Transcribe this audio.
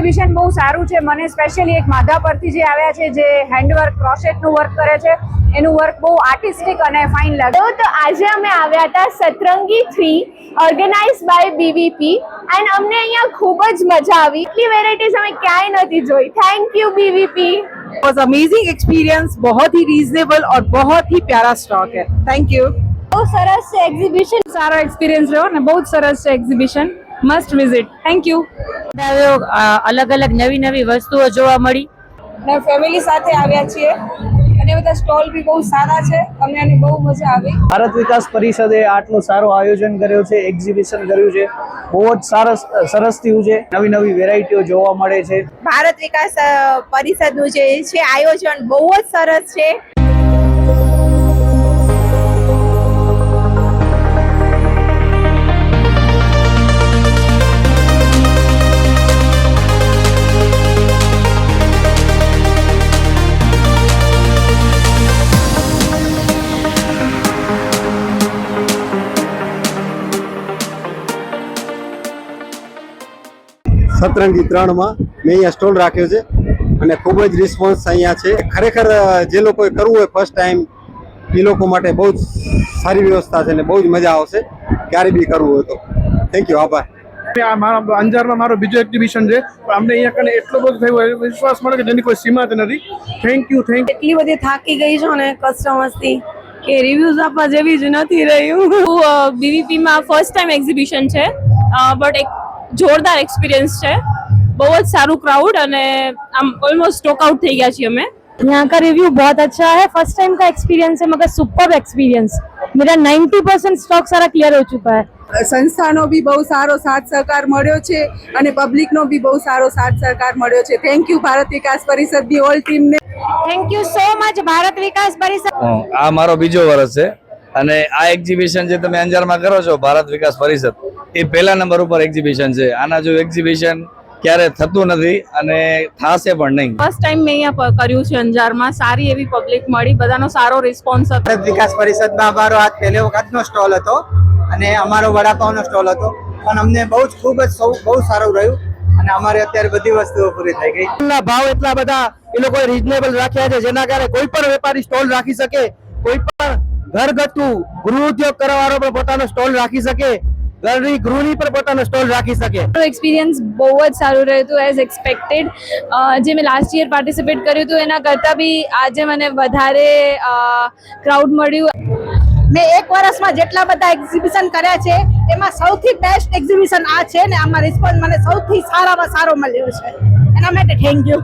Exhibition બહુ સારું છે. મને સ્પેશિયલી એક માધાપરથી જે આવ્યા છે, જે હેન્ડવર્ક ક્રોશેટનું વર્ક કરે છે, એનું વર્ક બહુ આર્ટિસ્ટિક અને ફાઇન લાગે. તો આજે અમે આવ્યા હતા સતરંગી 3 ઓર્ગેનાઇઝ બાય બીવીપી એન્ડ અમને અહીંયા ખૂબ જ મજા આવી. એટલી વેરાયટીઝ અમે ક્યાંય નથી જોઈ. Thank you BVP. was amazing experience. बहुत ही reasonable और बहुत ही प्यारा स्टॉक है. Thank you. બહુ સરસ છે એક્ઝિબિશન. સારો એક્સપિરિયન્સ રહ્યો ને બહુ જ સરસ છે exhibition. Must visit. Thank you. અલગ અલગ નવી નવી વસ્તુઓ જોવા મળી. અને ફેમિલી સાથે આવ્યા છીએ અને બધા સ્ટોલ બી બહુ સારા છે. અમને આની બહુ મજા આવી. ભારત વિકાસ પરિષદે આટલું સારું આયોજન કર્યું છે, એક્ઝિબિશન કર્યું છે, બહુ જ સરસ થયું છે. નવી નવી વેરાયટીઓ જોવા મળે છે. ભારત વિકાસ પરિષદનું જે છે આયોજન બહુ જ સરસ છે. સતરંગી 3 માં મેં અહીંયા સ્ટોલ રાખ્યો છે અને ખૂબ જ રિસ્પોન્સ અહીંયા છે. ખરેખર જે લોકોએ કરવું હોય ફર્સ્ટ ટાઈમ એ લોકો માટે બહુ જ સારી વ્યવસ્થા છે અને બહુ જ મજા આવશે ક્યારે બી કરવું હોય તો. Thank you. આભાર. મારા અંજારમાં મારો બીજો એક્ઝિબિશન છે, પણ અમને અહીંયા કને એટલો બધો થયો વિશ્વાસ મળે કે જેની કોઈ સીમા જ નથી. Thank you. એટલી બધી થાકી ગઈ છું ને કસ્ટમર્સથી કે રિવ્યુઝ આપવા જેવી જ નથી રહ્યું. બીવીપી માં ફર્સ્ટ ટાઈમ એક્ઝિબિશન છે, બટ એક જોરદાર एक्सपीरियंस है. बहुत सारू क्राउड અને આમ ऑलमोस्ट स्टॉक आउट થઈ ગયા છીએ અમે. यहाँ का रिव्यू बहुत अच्छा है. फर्स्ट टाइम का एक्सपीरियंस है मगर सुपर एक्सपीरियंस. मेरा 90% स्टॉक सारा क्लियर हो चुका है. સંસ્થાનો બી બહુ સારો સાથ સહકાર મળ્યો છે અને પબ્લિકનો બી બહુ સારો સાથ સહકાર મળ્યો છે. થેન્ક યુ ભારત વિકાસ પરિષદની ઓલ ટીમને. Thank you so much Bharat Vikas Parishad. આ મારો બીજો વર્ષ છે અને આ એક્ઝિબિશન જે તમે અંજારમાં કરો છો ભારત વિકાસ પરિષદ, એ પહેલા નંબર ઉપર એક્ઝિબિશન છે. આના જો એક્ઝિબિશન ક્યારે થતું નથી અને થાશે પણ નહીં. ફર્સ્ટ ટાઈમ મેં અહીંયા કર્યું છે અંજારમાં. સારી એવી પબ્લિક મળી, બધાનો સારો રિસ્પોન્સ હતો. ભારત વિકાસ પરિષદમાં અમારો આ પહેલી વખતનો સ્ટોલ હતો અને અમારો વડાપાવનો સ્ટોલ હતો, પણ અમને બહુ જ ખૂબ જ બહુ સારું રહ્યું અને અમારે અત્યારે બધી વસ્તુઓ પૂરી થઈ ગઈ. ભાવ એટલા બધા એ લોકોએ રીઝનેબલ રાખ્યા છે જેના કારણે કોઈ પણ વેપારી સ્ટોલ રાખી શકે, કોઈ પણ ઘરગથ્થુ ગૃહ ઉદ્યોગ કરવાવાળો પણ પોતાનો સ્ટોલ રાખી શકે, ગૃહની પર પોતાનો સ્ટોલ રાખી શકે. એક્સપિરિયન્સ બહુ જ સારું રહ્યું હતું એઝ એક્સપેક્ટેડ. જે મેં લાસ્ટ યર પાર્ટિસિપેટ કર્યું હતું એના કરતાં બી આજે મને વધારે ક્રાઉડ મળ્યું. મેં એક વર્ષમાં જેટલા બધા એક્ઝિબિશન કર્યા છે એમાં સૌથી બેસ્ટ એક્ઝિબિશન આ છે ને આમાં રિસ્પોન્સ મને સૌથી સારામાં સારો મળ્યો છે. એના માટે થેન્ક યુ.